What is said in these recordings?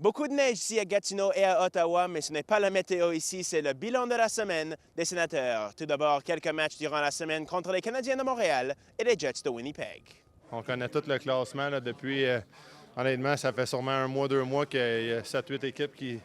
Beaucoup de neige ici à Gatineau et à Ottawa, mais ce n'est pas la météo ici, c'est le bilan de la semaine des Sénateurs. Tout d'abord, quelques matchs durant la semaine contre les Canadiens de Montréal et les Jets de Winnipeg. On connaît tout le classement là, depuis, honnêtement, ça fait sûrement un mois, 2 mois qu'il y a 7-8 équipes qui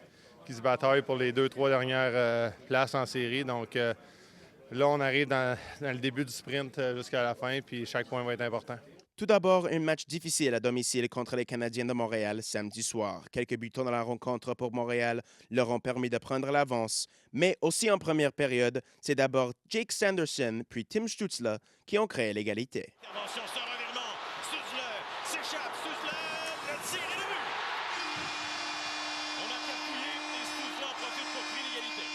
se bataillent pour les 2-3 dernières places en série. Donc là, on arrive dans le début du sprint jusqu'à la fin, puis chaque point va être important. Tout d'abord, un match difficile à domicile contre les Canadiens de Montréal samedi soir. Quelques buts dans la rencontre pour Montréal leur ont permis de prendre l'avance. Mais aussi en première période, c'est d'abord Jake Sanderson puis Tim Stützle qui ont créé l'égalité. Intervention sur un revirement. Stützle s'échappe. Stützle, le tir et le but. On a calculé et Stützle en profite pour créer l'égalité.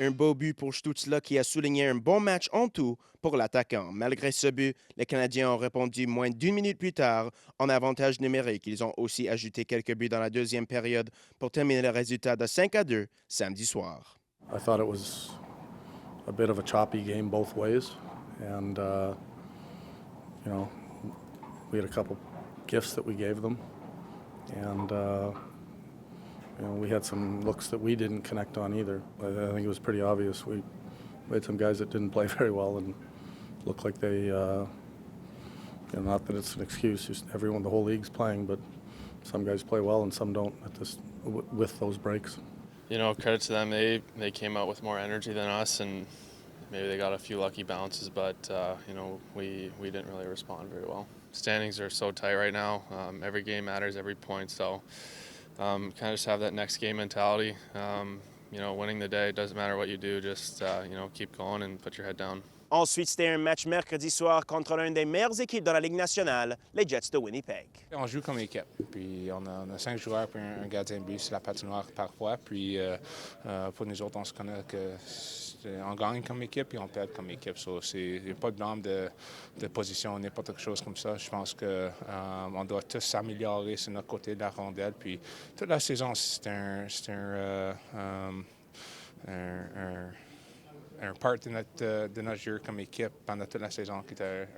Un beau but pour Stützle qui a souligné un bon match en tout pour l'attaquant. Malgré ce but, les Canadiens ont répondu moins d'une minute plus tard en avantage numérique. Ils ont aussi ajouté quelques buts dans la deuxième période pour terminer le résultat de 5-2 samedi soir. I thought it was a bit of a choppy game both ways, and we had a couple gifts that we gave them, and we had some looks that we didn't connect on either. I think it was pretty obvious. We had some guys that didn't play very well and looked like they, not that it's an excuse, just everyone, the whole league's playing, but some guys play well and some don't with those breaks. Credit to them. They came out with more energy than us, and maybe they got a few lucky bounces, but we didn't really respond very well. Standings are so tight right now. Every game matters, every point. So kind of just have that next game mentality. Winning the day, it doesn't matter what you do. Just keep going and put your head down. Ensuite, c'était un match mercredi soir contre l'une des meilleures équipes dans la Ligue nationale, les Jets de Winnipeg. On joue comme équipe, puis on a 5 joueurs puis un gardien de but sur la patinoire parfois. Puis pour nous autres, on se connaît qu'on gagne comme équipe et on perd comme équipe. Il n'y a pas de blâme de position, n'importe quelque chose comme ça. Je pense qu'on doit tous s'améliorer sur notre côté de la rondelle. Puis toute la saison, c'est un part de notre jeu comme équipe pendant toute la saison qui était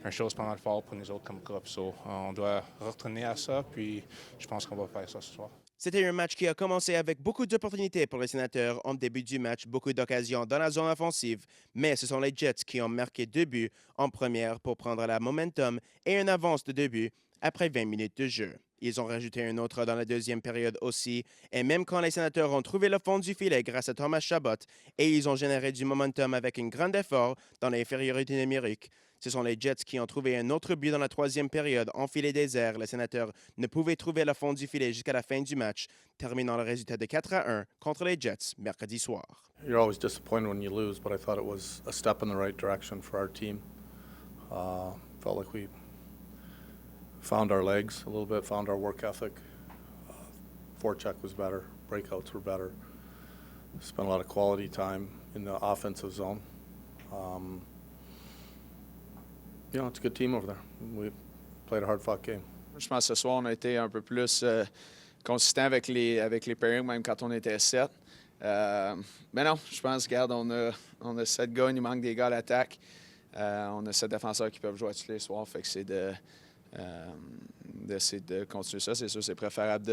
une chose pas mal fort pour nous autres comme groupe. On doit retourner à ça, puis je pense qu'on va faire ça ce soir. C'était un match qui a commencé avec beaucoup d'opportunités pour les Sénateurs en début du match, beaucoup d'occasions dans la zone offensive, mais ce sont les Jets qui ont marqué 2 buts en première pour prendre la momentum et une avance de 2 buts après 20 minutes de jeu. Ils ont rajouté un autre dans la deuxième période aussi, et même quand les Sénateurs ont trouvé le fond du filet grâce à Thomas Chabot, et ils ont généré du momentum avec un grand effort dans l'infériorité numérique, ce sont les Jets qui ont trouvé un autre but dans la troisième période en filet désert. Les Sénateurs ne pouvaient trouver le fond du filet jusqu'à la fin du match, terminant le résultat de 4-1 contre les Jets mercredi soir. You're always disappointed when you lose, but I thought it was a step in the right direction for our team. Felt like we found our legs a little bit, found our work ethic. Forecheck was better, breakouts were better. Spent a lot of quality time in the offensive zone. It's a good team over there. We played a hard-fought game. Je pense que ce soir, on a été un peu plus consistant avec les pairings, même quand on était 7. Mais non, je pense, regarde, on a 7 gars, il nous manque des gars à l'attaque. On a 7 défenseurs qui peuvent jouer tous les soirs, fait que c'est d'essayer de continuer ça. C'est sûr, c'est préférable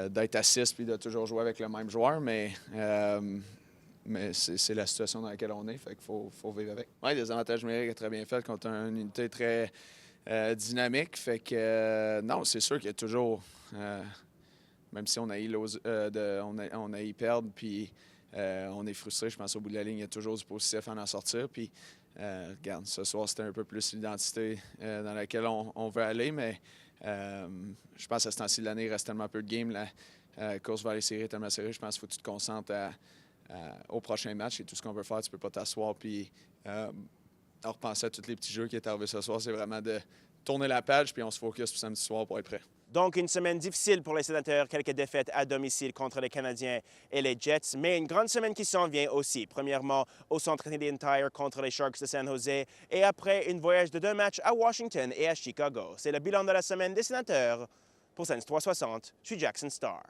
d'être à 6 puis de toujours jouer avec le même joueur, mais c'est la situation dans laquelle on est, fait qu'il faut vivre avec. Oui, des avantages numériques très bien faits contre une unité très dynamique, fait que non, c'est sûr qu'il y a toujours, même si on a y perdre, puis on est frustré, je pense au bout de la ligne, il y a toujours du positif à en sortir, puis regarde, ce soir, c'était un peu plus l'identité dans laquelle on veut aller, mais je pense que à ce temps-ci de l'année, il reste tellement peu de games. La course vers les séries est tellement serrée. Je pense qu'il faut que tu te concentres au prochain match. Et tout ce qu'on veut faire, tu ne peux pas t'asseoir puis repenser à tous les petits jeux qui est arrivé ce soir. C'est vraiment de tourner la page puis on se focus pour samedi soir pour être prêt. Donc, une semaine difficile pour les Sénateurs, quelques défaites à domicile contre les Canadiens et les Jets, mais une grande semaine qui s'en vient aussi. Premièrement, au Centre Canadian Tire contre les Sharks de San Jose et après, un voyage de 2 matchs à Washington et à Chicago. C'est le bilan de la semaine des Sénateurs. Pour Sens 360, je suis Jackson Starr.